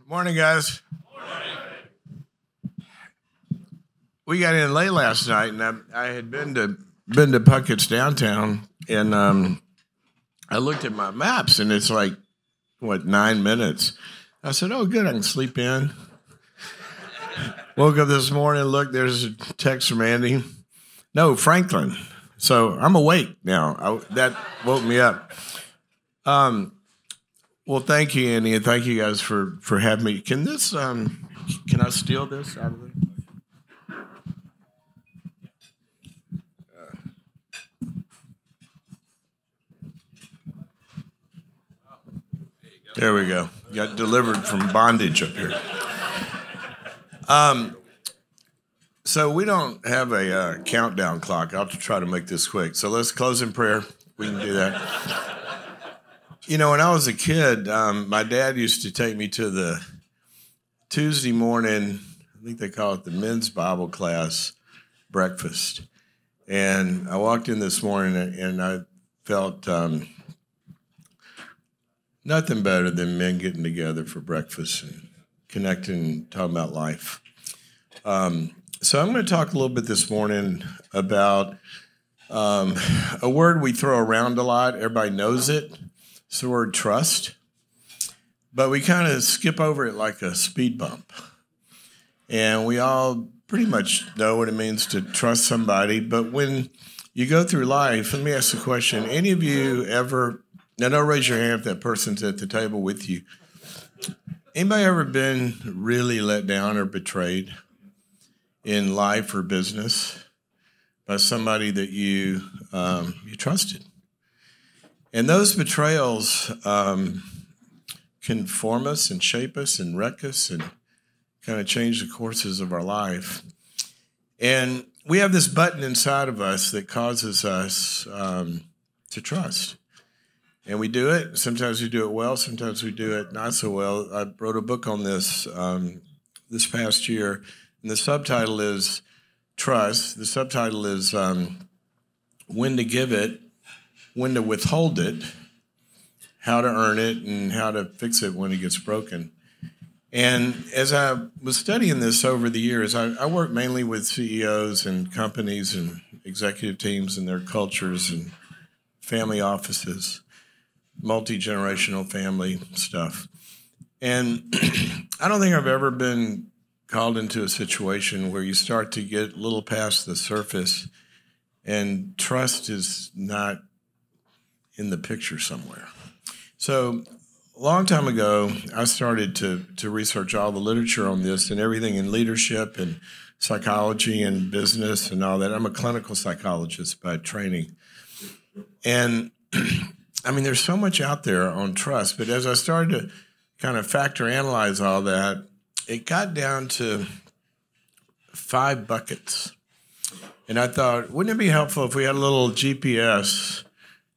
Good morning, guys. We got in late last night, and I had been to Puckett's downtown, and I looked at my maps, and it's like, 9 minutes. I said, oh, good, I can sleep in. Woke up this morning, look, there's a text from Andy. No, Franklin. So I'm awake now. That woke me up. Well, thank you, Andy, and thank you guys for having me. Can I steal this out of there? There we go. Got delivered from bondage up here. So we don't have a countdown clock. I'll try to make this quick. So let's close in prayer. We can do that. You know, when I was a kid, my dad used to take me to the Tuesday morning, I think they call it the men's Bible class breakfast. And I walked in this morning and I felt nothing better than men getting together for breakfast and connecting and talking about life. So I'm going to talk a little bit this morning about a word we throw around a lot. Everybody knows it. It's the word trust. But we kind of skip over it like a speed bump. And we all pretty much know what it means to trust somebody. But when you go through life, let me ask the question, any of you ever, now don't raise your hand if that person's at the table with you. Anybody ever been really let down or betrayed in life or business by somebody that you trusted? And those betrayals can form us and shape us and wreck us and kind of change the courses of our life. And we have this button inside of us that causes us to trust. And we do it. Sometimes we do it well. Sometimes we do it not so well. I wrote a book on this this past year, and the subtitle is Trust. The subtitle is When to Give It, When to Withhold It, How to Earn It, and How to Fix It When It Gets Broken. And as I was studying this over the years, I work mainly with CEOs and companies and executive teams and their cultures and family offices, multi-generational family stuff. And I don't think I've ever been called into a situation where you start to get a little past the surface and trust is not in the picture somewhere. So a long time ago, I started to research all the literature on this and everything in leadership and psychology and business and all that. I'm a clinical psychologist by training. And I mean, there's so much out there on trust, but as I started to kind of factor analyze all that, it got down to 5 buckets. And I thought, wouldn't it be helpful if we had a little GPS,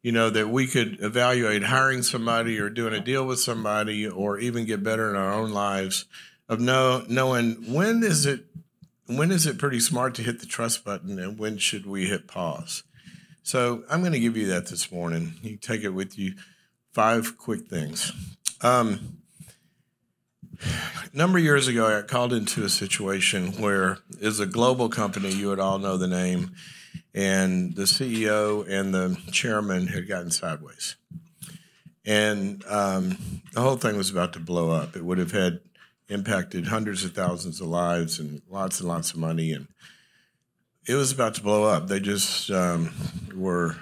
you know, that we could evaluate hiring somebody or doing a deal with somebody or even get better in our own lives of knowing when is it pretty smart to hit the trust button and when should we hit pause? So I'm going to give you that this morning. You can take it with you. 5 quick things. A number of years ago, I got called into a situation where it's a global company. You would all know the name. And the CEO and the chairman had gotten sideways. And the whole thing was about to blow up. It would have had impacted hundreds of thousands of lives and lots of money. And it was about to blow up. They just were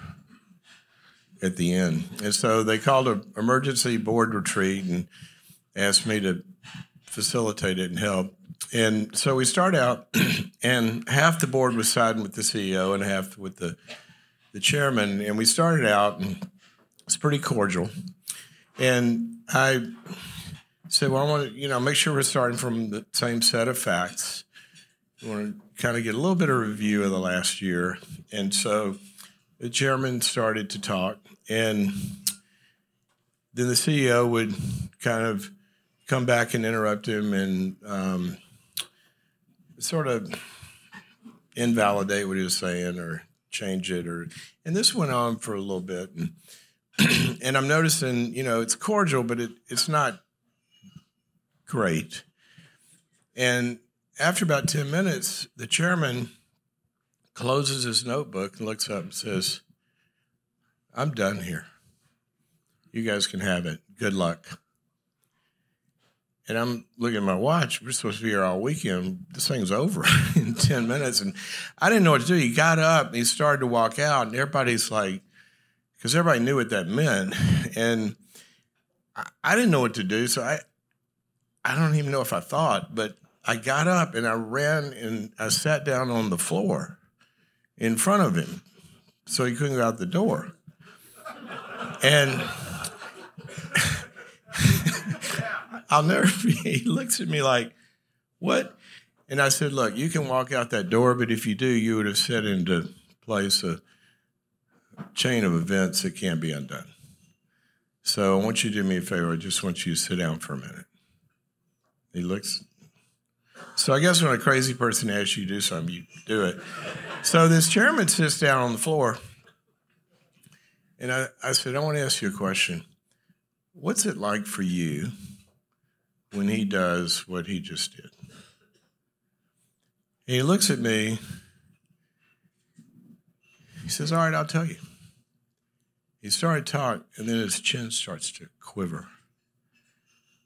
at the end. And so they called an emergency board retreat and asked me to facilitate it and help. And so we start out, and half the board was siding with the CEO and half with the chairman. And we started out, and it's pretty cordial. And I said, well, I want to, make sure we're starting from the same set of facts. We want to kind of get a little bit of review of the last year. And so the chairman started to talk, and then the CEO would kind of come back and interrupt him and sort of invalidate what he was saying or change it. And this went on for a little bit. And I'm noticing, it's cordial, but it's not great. And after about 10 minutes, the chairman closes his notebook and looks up and says, I'm done here. You guys can have it. Good luck. And I'm looking at my watch. We're supposed to be here all weekend. This thing's over in 10 minutes. And I didn't know what to do. He got up and he started to walk out. And everybody's like, because everybody knew what that meant. And I didn't know what to do. So I don't even know if I thought, but I got up and I ran and I sat down on the floor in front of him so he couldn't go out the door. And I'll never he looks at me like, what? And I said, look, you can walk out that door, but if you do, you would have set into place a chain of events that can't be undone. So I want you to do me a favor. I just want you to sit down for a minute. He looks. So I guess when a crazy person asks you to do something, you do it. So this chairman sits down on the floor. And I said, I want to ask you a question. What's it like for you when he does what he just did? And he looks at me. He says, all right, I'll tell you. He started to talk, and then his chin starts to quiver.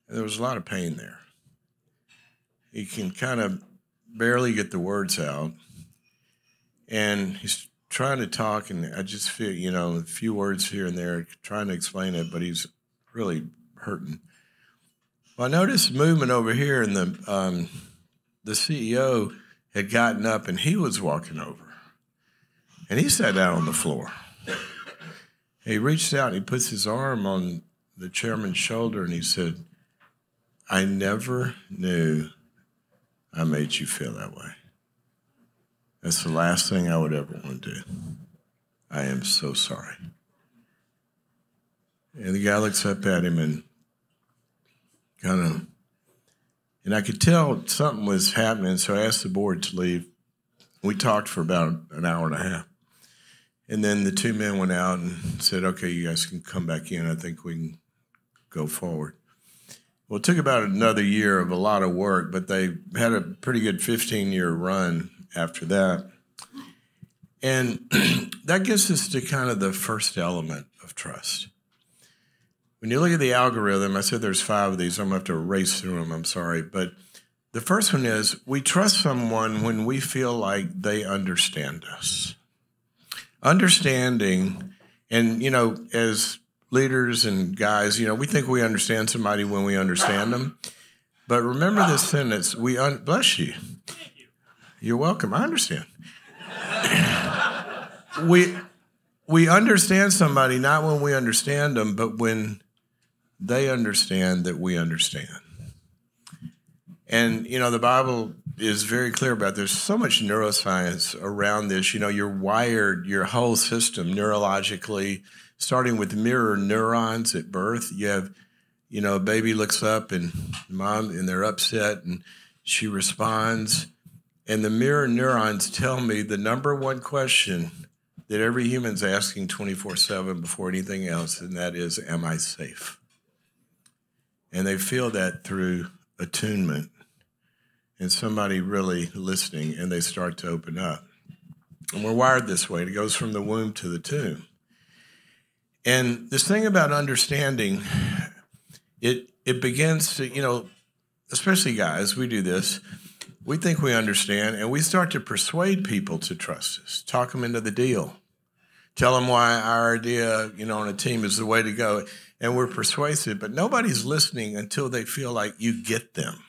And there was a lot of pain there. He can kind of barely get the words out. And he's trying to talk, and I just feel, a few words here and there, trying to explain it, but he's really hurting. Well, I noticed movement over here, and the CEO had gotten up, and he was walking over. And he sat down on the floor. He reached out, and he puts his arm on the chairman's shoulder, and he said, I never knew I made you feel that way. That's the last thing I would ever want to do. I am so sorry. And the guy looks up at him and and I could tell something was happening, so I asked the board to leave. We talked for about an hour and a half. And then the two men went out and said, okay, you guys can come back in. I think we can go forward. Well, it took about another year of a lot of work, but they had a pretty good 15-year run after that. And that gets us to kind of the first element of trust. When you look at the algorithm, I said there's 5 of these. I'm going to have to race through them. I'm sorry. But the first one is we trust someone when we feel like they understand us. Understanding, and, as leaders and guys, we think we understand somebody when we understand them. But remember this sentence, bless you. Thank you. You're welcome. I understand. We understand somebody not when we understand them, but when they understand that we understand. And, the Bible is very clear about there's so much neuroscience around this. You're wired, your whole system neurologically, starting with mirror neurons at birth. You have, a baby looks up and mom, and they're upset, and she responds. And the mirror neurons tell me the number one question that every human's asking 24/7 before anything else, and that is, am I safe? And they feel that through attunement and somebody really listening, and they start to open up. And we're wired this way. It goes from the womb to the tomb. And this thing about understanding, it begins to, especially guys, we do this. We think we understand, and we start to persuade people to trust us, talk them into the deal, tell them why our idea, on a team is the way to go. And we're persuasive, but nobody's listening until they feel like you get them.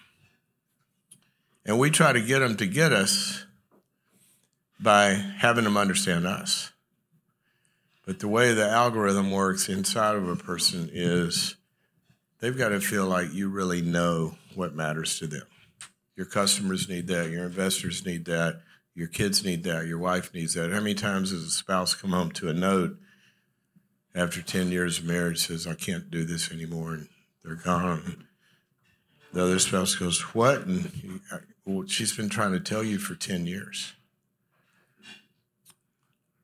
And we try to get them to get us by having them understand us. But the way the algorithm works inside of a person is they've got to feel like you really know what matters to them. Your customers need that. Your investors need that. Your kids need that. Your wife needs that. How many times does a spouse come home to a note after 10 years of marriage, says, I can't do this anymore, and they're gone? The other spouse goes, what? And well, she's been trying to tell you for 10 years.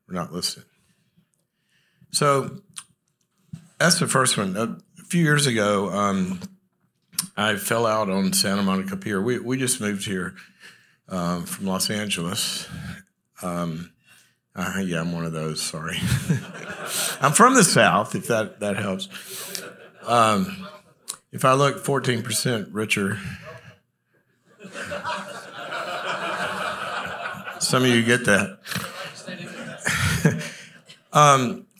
We're not listening. So that's the first one. A few years ago, I fell out on Santa Monica Pier. We just moved here from Los Angeles. Yeah, I'm one of those, sorry. I'm from the South, if that helps. If I look 14% richer, some of you get that.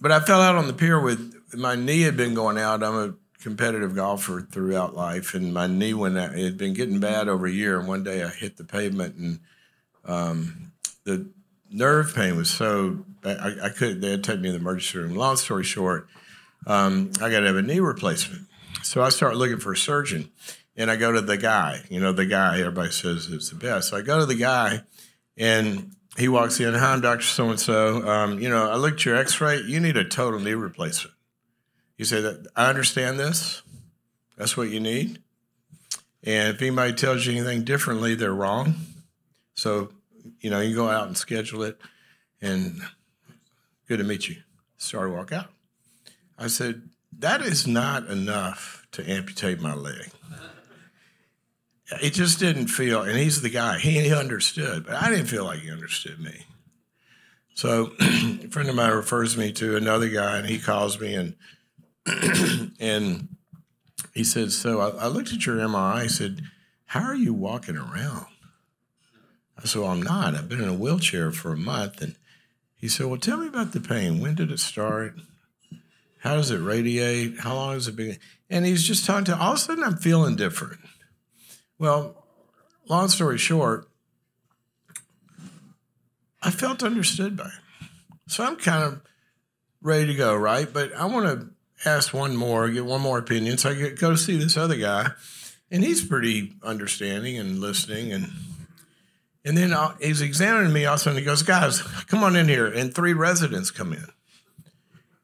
But I fell out on the pier my knee had been going out. I'm a competitive golfer throughout life, and my knee went out. It had been getting bad over a year, and one day I hit the pavement, and the nerve pain was so bad, they had to take me to the emergency room. Long story short, I got to have a knee replacement. So I start looking for a surgeon, and I go to the guy. The guy, everybody says is the best. So I go to the guy, and he walks in, "Hi, I'm Dr. So-and-so. I looked at your x-ray. You need a total knee replacement." He said, "I understand this. That's what you need. And if anybody tells you anything differently, they're wrong. So, you can go out and schedule it, and good to meet you." Started to walk out. I said, "That is not enough to amputate my leg." It just didn't feel, and he's the guy, he understood, but I didn't feel like he understood me. So a friend of mine refers me to another guy, and he calls me, and he said, "So I looked at your MRI." He said, "How are you walking around?" I said, "Well, I'm not. I've been in a wheelchair for a month." And he said, "Well, tell me about the pain. When did it start? How does it radiate? How long has it been?" And he's just talking to, all of a sudden I'm feeling different. Well, long story short, I felt understood by him. So I'm kind of ready to go, right? But I want to ask get one more opinion. So I go see this other guy, and he's pretty understanding and listening. And then he's examining me all of a sudden. He goes, "Guys, come on in here." And 3 residents come in.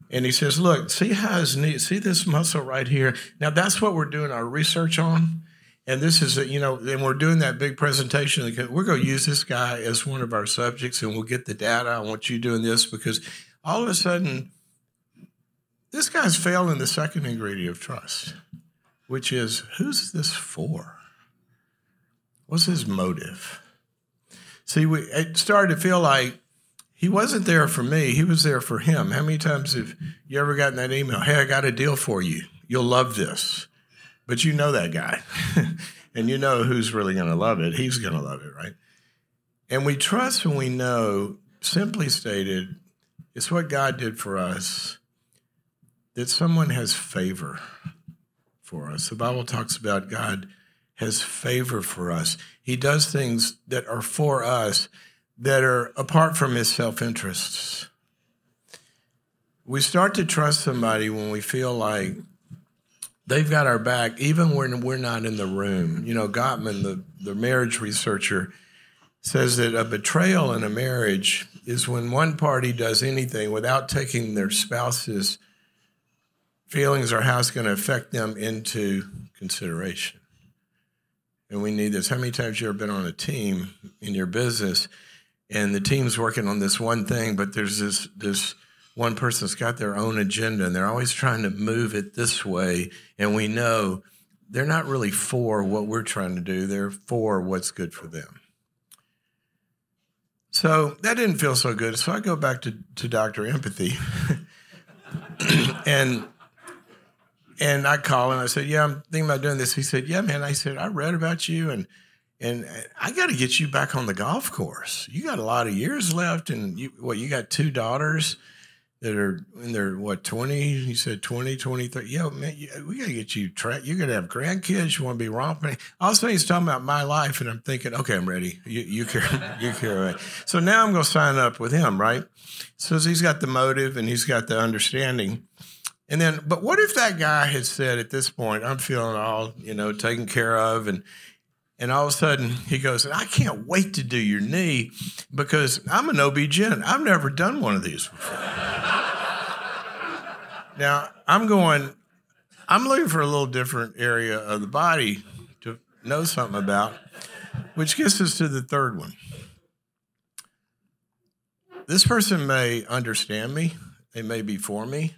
And he says, "Look, see how his knee, see this muscle right here? Now that's what we're doing our research on. And this is, and we're doing that big presentation. We're going to use this guy as one of our subjects, and we'll get the data. I want you doing this," because all of a sudden, this guy's failing the second ingredient of trust, which is, who's this for? What's his motive? See, it started to feel like he wasn't there for me. He was there for him. How many times have you ever gotten that email? "Hey, I got a deal for you. You'll love this." But you know that guy, and you know who's really going to love it. He's going to love it, right? And we trust when we know, simply stated, it's what God did for us, that someone has favor for us. The Bible talks about God has favor for us. He does things that are for us that are apart from his self-interests. We start to trust somebody when we feel like they've got our back, even when we're not in the room. Gottman, the marriage researcher, says that a betrayal in a marriage is when one party does anything without taking their spouse's feelings or how it's going to affect them into consideration. And we need this. How many times have you ever been on a team in your business, and the team's working on this one thing, but there's this one person's got their own agenda, and they're always trying to move it this way, and we know they're not really for what we're trying to do. They're for what's good for them. So that didn't feel so good. So I go back to Dr. Empathy, and I call him. I said, "Yeah, I'm thinking about doing this." He said, "Yeah, man." I said, "I read about you, and I got to get you back on the golf course. You got a lot of years left, and you got 2 daughters that are in their, 20? You said 20, 23. Yeah, man, we got to get you you're going to have grandkids. You want to be romping." Also, he's talking about my life, and I'm thinking, okay, I'm ready. You care of it. So now I'm going to sign up with him, right? So he's got the motive, and he's got the understanding. And then, but what if that guy had said at this point, I'm feeling all, taken care of, and all of a sudden he goes, "I can't wait to do your knee because I'm an OB-GYN. I've never done one of these before." Now, I'm looking for a little different area of the body to know something about, which gets us to the third one. This person may understand me. They may be for me.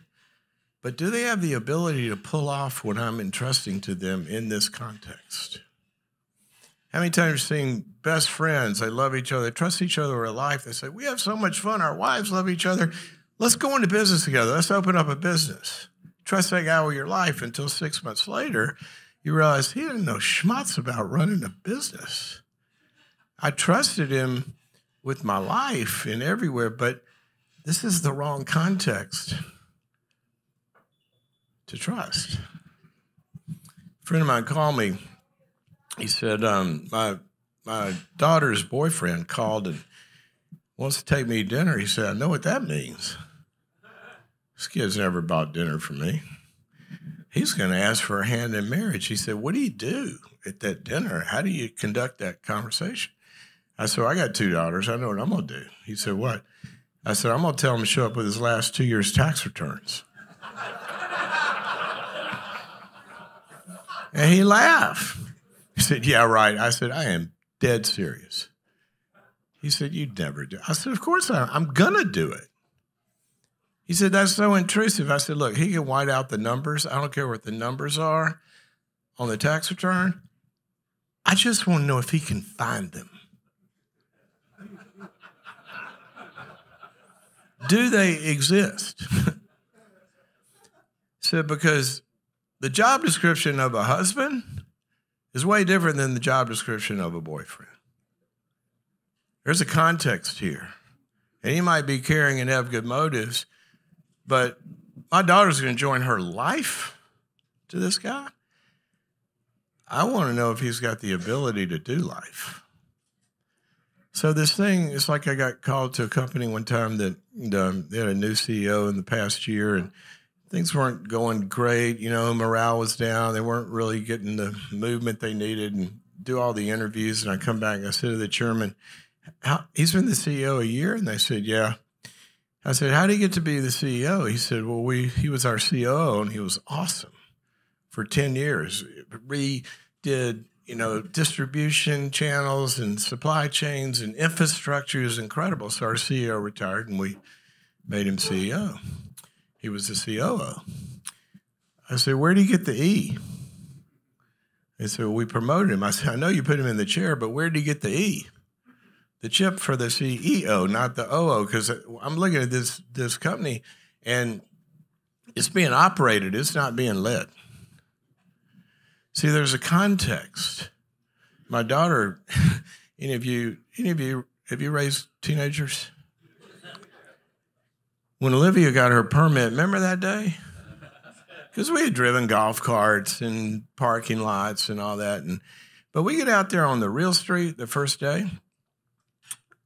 but do they have the ability to pull off what I'm entrusting to them in this context? How many times you've seen best friends, they love each other, they trust each other with life, they say, we have so much fun, our wives love each other, let's go into business together, let's open up a business. Trust that guy with your life until 6 months later, you realize he didn't know schmutz about running a business. I trusted him with my life and everywhere, but this is the wrong context to trust. A friend of mine called me. He said, my daughter's boyfriend called and wants to take me to dinner. He said, I know what that means. This kid's never bought dinner for me. He's going to ask for a hand in marriage. He said, what do you do at that dinner? How do you conduct that conversation? I said, well, I got 2 daughters. I know what I'm going to do. He said, what? I said, I'm going to tell him to show up with his last 2 years' tax returns. And he laughed. He said, yeah, right. I said, I am dead serious. He said, you'd never do it. I said, of course I'm going to do it. He said, that's so intrusive. I said, look, he can white out the numbers. I don't care what the numbers are on the tax return. I just want to know if he can find them. Do they exist? So because the job description of a husband is way different than the job description of a boyfriend. There's a context here. And he might be caring and have good motives, but my daughter's going to join her life to this guy. I want to know if he's got the ability to do life. So this thing, it's like I got called to a company one time that they had a new CEO in the past year, and things weren't going great. You know, morale was down. They weren't really getting the movement they needed, and do all the interviews. And I come back and I said to the chairman, he's been the CEO a year? And they said, yeah. I said, how did he get to be the CEO? He said, well, he was our COO, and he was awesome for 10 years. We did, distribution channels and supply chains and infrastructure is incredible. So our CEO retired, and we made him CEO. He was the COO. I said, where did he get the E? They said, well, we promoted him. I said, I know you put him in the chair, but where did he get the E? The chip for the CEO, not the OO, because I'm looking at this company, and it's being operated. It's not being led. See, there's a context. My daughter, any of you, have you raised teenagers? When Olivia got her permit, remember that day? Because we had driven golf carts and parking lots and all that. But we get out there on the real street the first day,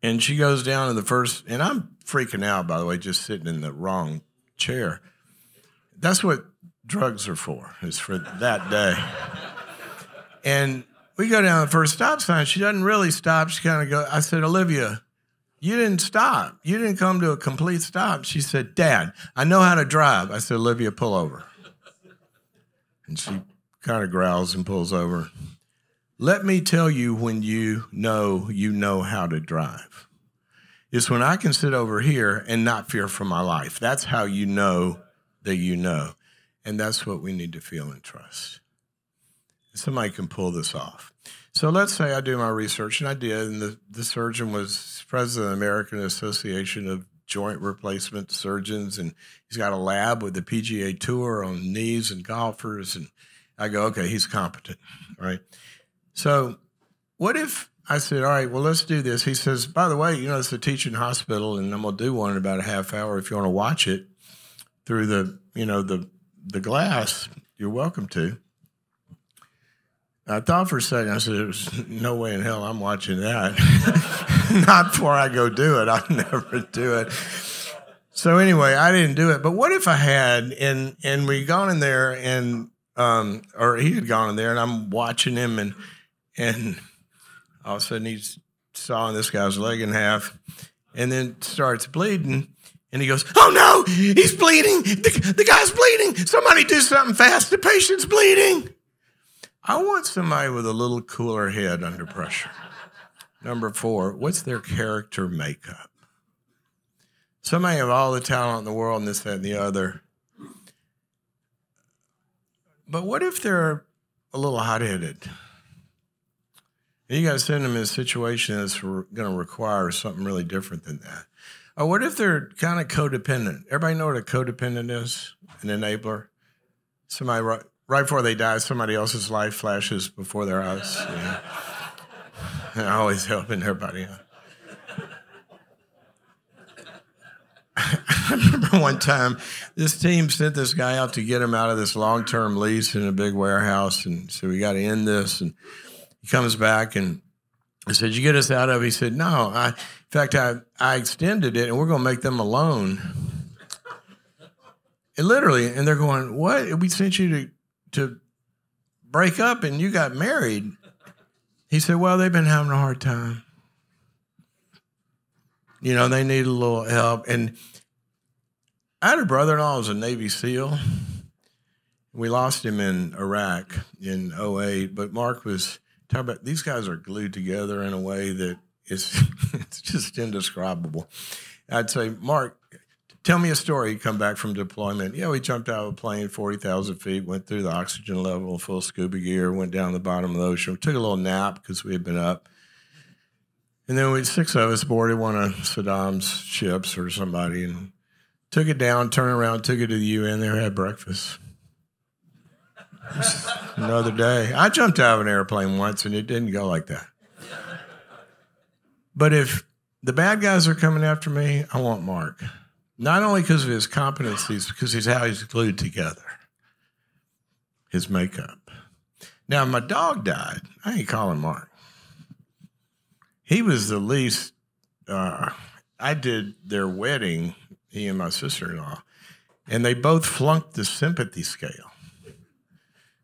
and she goes down to the first, and I'm freaking out, by the way, just sitting in the wrong chair. That's what drugs are for, is for that day. And we go down the first stop sign. She doesn't really stop. She kind of goes, I said, Olivia, you didn't stop. You didn't come to a complete stop. She said, Dad, I know how to drive. I said, Olivia, pull over. And she kind of growls and pulls over. Let me tell you when you know how to drive. It's when I can sit over here and not fear for my life. That's how you know that you know. And that's what we need to feel and trust. Somebody can pull this off. So let's say I do my research, and I did, and the surgeon was president of the American Association of Joint Replacement Surgeons, and he's got a lab with the PGA Tour on knees and golfers, and I go, okay, he's competent, right? So what if I said, all right, well, let's do this. He says, by the way, it's a teaching hospital, and I'm going to do one in about a half hour. If you want to watch it through the glass, you're welcome to. I thought for a second, I said, there's no way in hell I'm watching that. Not before I go do it. I'll never do it. So anyway, I didn't do it. But what if I had, and we'd gone in there, and or he had gone in there, and I'm watching him, and all of a sudden he's sawing this guy's leg in half, and then starts bleeding. And he goes, oh, no, he's bleeding. The guy's bleeding. Somebody do something fast. The patient's bleeding. I want somebody with a little cooler head under pressure. Number 4, what's their character makeup? Somebody have all the talent in the world and this, that, and the other. But what if they're a little hot-headed? And you got to send them in a situation that's going to require something really different than that. Or what if they're kind of codependent? Everybody know what a codependent is? An enabler? Somebody, right before they die, somebody else's life flashes before their eyes. Yeah. And always helping everybody out. I remember one time, this team sent this guy out to get him out of this long-term lease in a big warehouse, and so we got to end this. And he comes back, and I said, "You get us out of it?" He said, "No. In fact, I extended it, and we're going to make them a loan." And literally, and they're going, "What? We sent you to break up, and you got married." He said, "Well, they've been having a hard time. You know, they need a little help." And I had a brother-in-law who was a Navy SEAL. We lost him in Iraq in 2008, but Mark was talking about these guys are glued together in a way that is it's just indescribable. I'd say, "Mark, tell me a story." He'd come back from deployment. "Yeah, we jumped out of a plane 40,000 feet, went through the oxygen level, full scuba gear, went down the bottom of the ocean. We took a little nap because we had been up. And then 6 of us boarded one of Saddam's ships or somebody and took it down, turned around, took it to the UN. There, had breakfast. Another day. I jumped out of an airplane once, and it didn't go like that. But if the bad guys are coming after me, I want Mark. Not only because of his competencies, because he's how he's glued together. His makeup. Now, my dog died. I ain't calling Mark. He was the least, I did their wedding, he and my sister-in-law, and they both flunked the sympathy scale.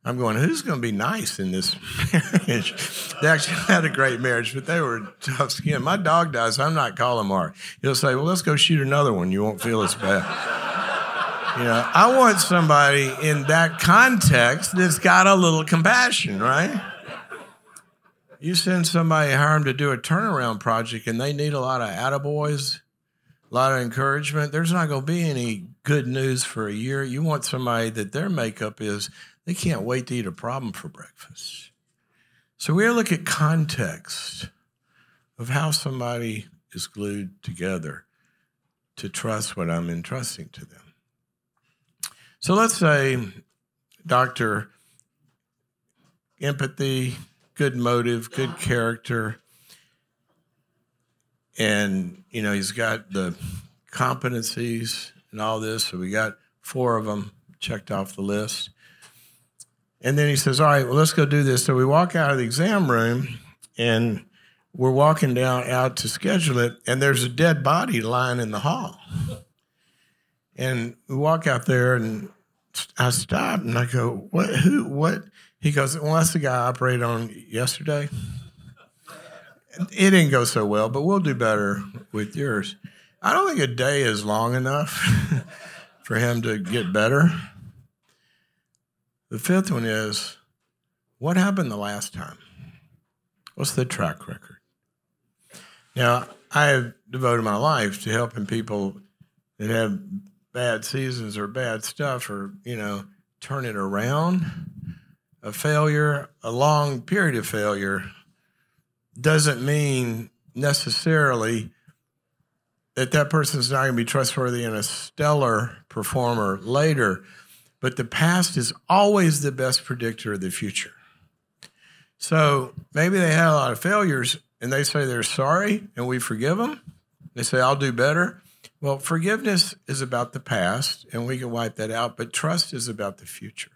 I'm going, who's going to be nice in this marriage? They actually had a great marriage, but they were tough skin. My dog dies, I'm not calling Mark. He'll say, "Well, let's go shoot another one. You won't feel as bad." You know, I want somebody in that context that's got a little compassion, right? You send somebody, hire them to do a turnaround project, and they need a lot of attaboys, a lot of encouragement. There's not going to be any good news for a year. You want somebody that their makeup is, they can't wait to eat a problem for breakfast. So we look at context of how somebody is glued together to trust what I'm entrusting to them. So let's say, doctor, empathy, good motive, good character, and, you know, he's got the competencies and all this, so we got 4 of them checked off the list. And then he says, "All right, well, let's go do this." So we walk out of the exam room, and we're walking out to schedule it, and there's a dead body lying in the hall. And we walk out there, and I stop, and I go, "What? Who? What?" He goes, "Well, that's the guy I operated on yesterday. It didn't go so well, but we'll do better with yours." I don't think a day is long enough for him to get better. The 5th one is, what happened the last time? What's the track record? Now, I have devoted my life to helping people that have bad seasons or bad stuff or, you know, turn it around. A failure, a long period of failure, doesn't mean necessarily that person's not going to be trustworthy and a stellar performer later, but the past is always the best predictor of the future. So maybe they had a lot of failures, and they say they're sorry, and we forgive them. They say, "I'll do better." Well, forgiveness is about the past, and we can wipe that out, but trust is about the future.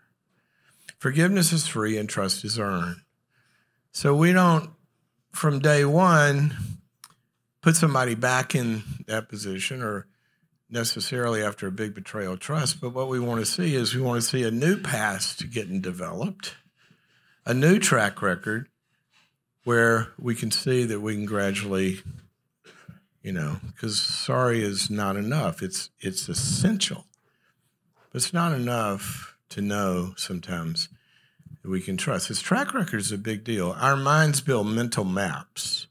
Forgiveness is free and trust is earned. So we don't, from day one, put somebody back in that position or necessarily after a big betrayal of trust. But what we want to see is we want to see a new past getting developed, a new track record where we can see that we can gradually, you know, because sorry is not enough. It's essential. But it's not enough to know sometimes that we can trust. This track record is a big deal. Our minds build mental maps.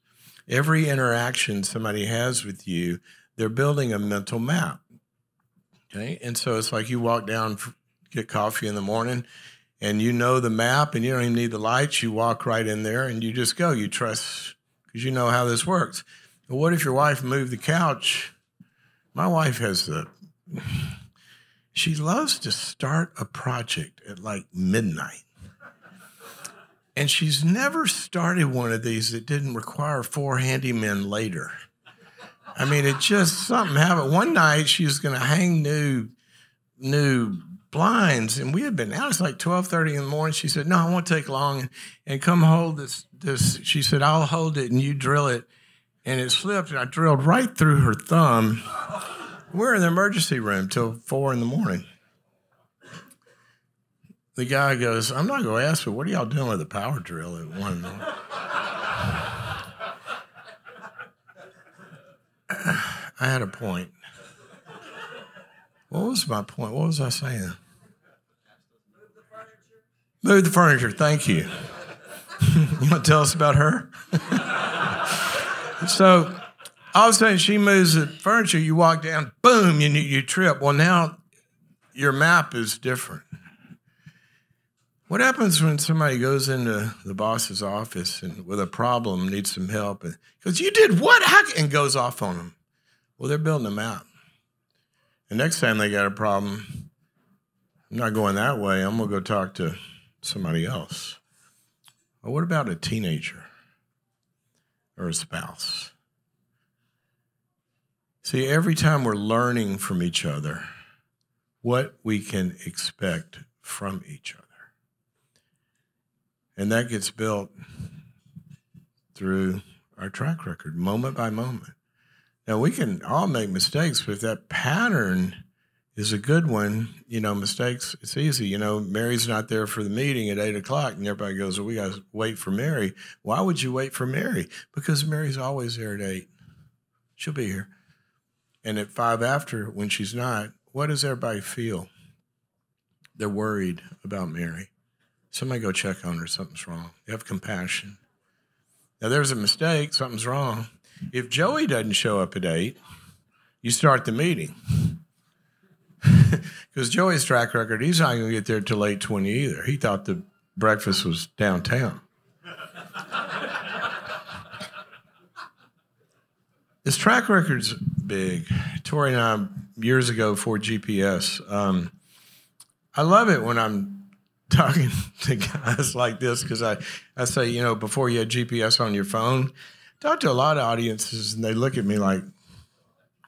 Every interaction somebody has with you, they're building a mental map. Okay? And so it's like you walk down, get coffee in the morning, and you know the map, and you don't even need the lights. You walk right in there, and you just go. You trust because you know how this works. But what if your wife moved the couch? My wife she loves to start a project at like midnight. And she's never started one of these that didn't require 4 handymen later. I mean, it just something happened. One night she was going to hang new blinds, and we had been out. It's like 12:30 in the morning. She said, "No, I won't take long, and come hold this." She said, "I'll hold it, and you drill it." And it slipped, and I drilled right through her thumb. We're in the emergency room till 4 in the morning. The guy goes, "I'm not going to ask, but what are y'all doing with a power drill at 1 in the morning?" I had a point. What was my point? What was I saying? Move the furniture. Thank you. You want to tell us about her? So all of a sudden she moves the furniture. You walk down, boom, you trip. Well, now your map is different. What happens when somebody goes into the boss's office and with a problem, needs some help, and goes, "You did what?" And goes off on them. Well, they're building a map. The next time they got a problem, I'm not going that way. I'm going to go talk to somebody else. Well, what about a teenager or a spouse? See, every time we're learning from each other what we can expect from each other. And that gets built through our track record, moment by moment. Now, we can all make mistakes, but if that pattern is a good one, mistakes, it's easy. Mary's not there for the meeting at 8 o'clock, and everybody goes, "Well, we got to wait for Mary." Why would you wait for Mary? Because Mary's always there at 8. She'll be here. And at 5 after, when she's not, what does everybody feel? They're worried about Mary. Somebody go check on her. Something's wrong. You have compassion. Now, there's a mistake. Something's wrong. If Joey doesn't show up at 8, you start the meeting. Because Joey's track record, he's not going to get there till 8:20 either. He thought the breakfast was downtown. His track record's big. Tori and I, years ago, before GPS, I love it when I'm talking to guys like this because I say, before you had GPS on your phone, talk to a lot of audiences and they look at me like,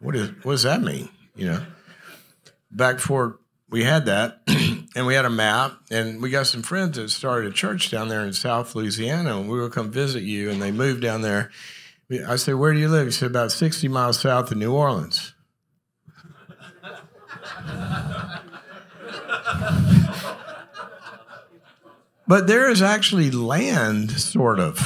what does that mean? Back before we had that, and we had a map, and we got some friends that started a church down there in South Louisiana, and we will come visit you, and they moved down there. I said, "Where do you live?" He said, "About 60 miles south of New Orleans." But there is actually land, sort of.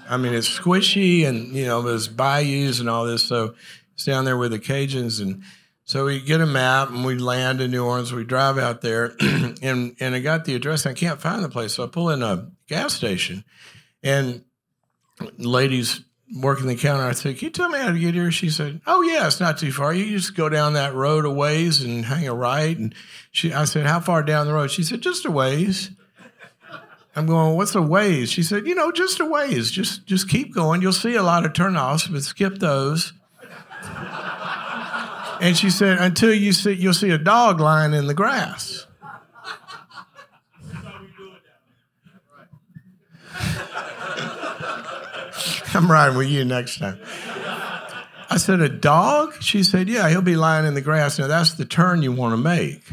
I mean, it's squishy, and, there's bayous and all this, so it's down there with the Cajuns, and so we get a map, and we land in New Orleans. We drive out there, and I got the address. I can't find the place, so I pull in a gas station, and the lady's working the counter. I said, "Can you tell me how to get here?" She said, "Oh, yeah, it's not too far. You just go down that road a ways and hang a right." And I said, "How far down the road?" She said, "Just a ways." I'm going, "What's a ways?" She said, "Just a ways. Just keep going. You'll see a lot of turnoffs, but skip those." And she said, "Until you'll see a dog lying in the grass." I'm riding with you next time. I said, "A dog?" She said, "Yeah, he'll be lying in the grass. Now, that's the turn you want to make."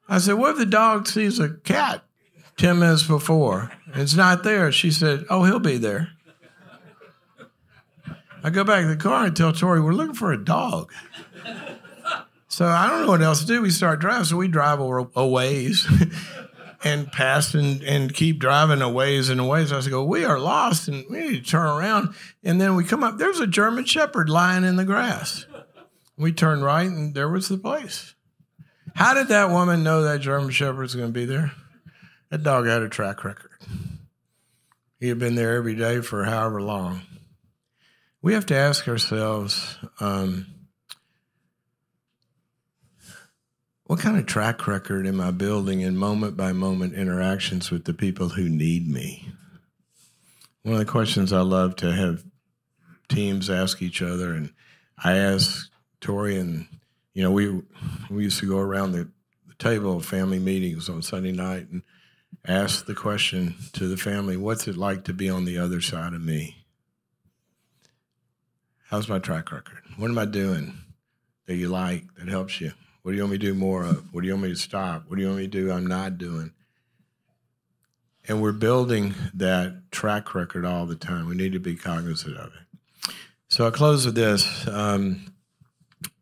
I said, "What if the dog sees a cat 10 minutes before and it's not there?" She said, "Oh, he'll be there." I go back to the car and tell Tori, "We're looking for a dog." So I don't know what else to do. We start driving. So we drive a ways and pass and keep driving a ways and a ways. I go, "We are lost and we need to turn around." And then we come up. There's a German Shepherd lying in the grass. We turned right and there was the place. How did that woman know that German Shepherd was going to be there? That dog had a track record. He had been there every day for however long. We have to ask ourselves, what kind of track record am I building in moment-by-moment interactions with the people who need me? One of the questions I love to have teams ask each other, and I asked Tori, and we used to go around the table of family meetings on Sunday night and ask the question to the family, what's it like to be on the other side of me? How's my track record? What am I doing that you like, that helps you? What do you want me to do more of? What do you want me to stop? What do you want me to do I'm not doing? And we're building that track record all the time. We need to be cognizant of it. So I'll close with this.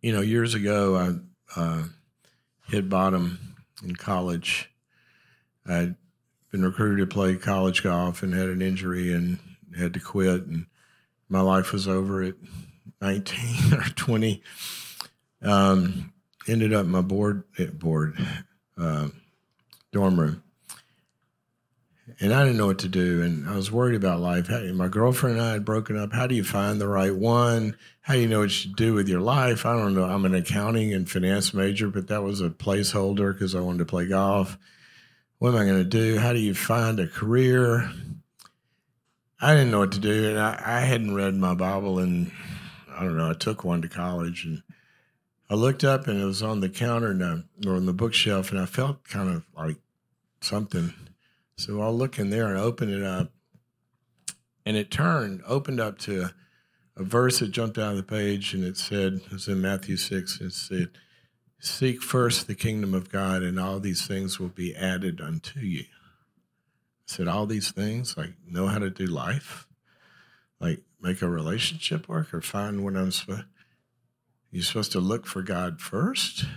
Years ago, I hit bottom in college. I'd been recruited to play college golf and had an injury and had to quit. And my life was over at 19 or 20. Ended up in my dorm room. And I didn't know what to do, and I was worried about life. My girlfriend and I had broken up. How do you find the right one? How do you know what you do with your life? I don't know. I'm an accounting and finance major, but that was a placeholder because I wanted to play golf. What am I going to do? How do you find a career? I didn't know what to do, and I hadn't read my Bible, and I took one to college, and I looked up, and it was on the counter or on the bookshelf, and I felt kind of like something. So I'll look in there and open it up, and it opened up to a verse that jumped out of the page, and it was in Matthew 6, it said, seek first the kingdom of God, and all these things will be added unto you. I said, all these things, like know how to do life, like make a relationship work, or find what you're supposed to look for God first? I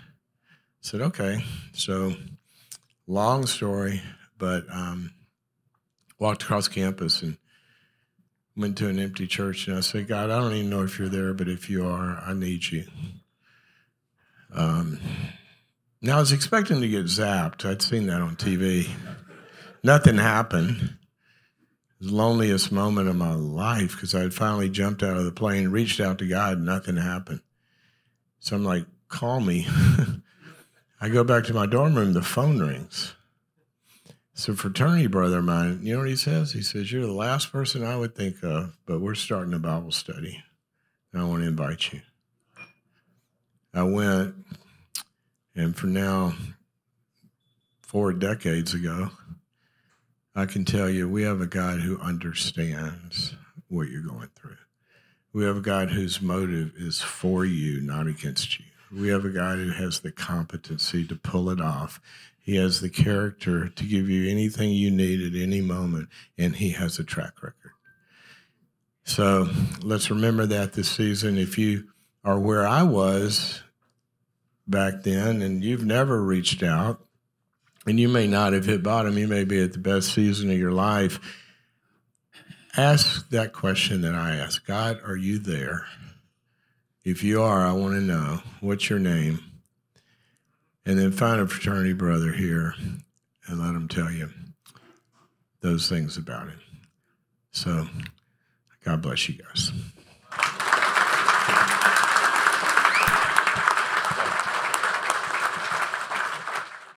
said, okay. So long story, but walked across campus and went to an empty church, and I said, God, I don't even know if you're there, but if you are, I need you. Now, I was expecting to get zapped. I'd seen that on TV. Nothing happened. It was the loneliest moment of my life because I had finally jumped out of the plane, reached out to God, and nothing happened. So I'm like, call me. I go back to my dorm room, the phone rings. So fraternity brother of mine, you know what he says? He says, you're the last person I would think of, but we're starting a Bible study, and I want to invite you. I went, and for now, 4 decades ago, I can tell you we have a God who understands what you're going through. We have a God whose motive is for you, not against you. We have a God who has the competency to pull it off. He has the character to give you anything you need at any moment, and he has a track record. So let's remember that this season. If you are where I was back then and you've never reached out, and you may not have hit bottom, you may be at the best season of your life, ask that question that I asked. God, are you there? If you are, I want to know, what's your name? And then find a fraternity brother here and let him tell you those things about him. So God bless you guys.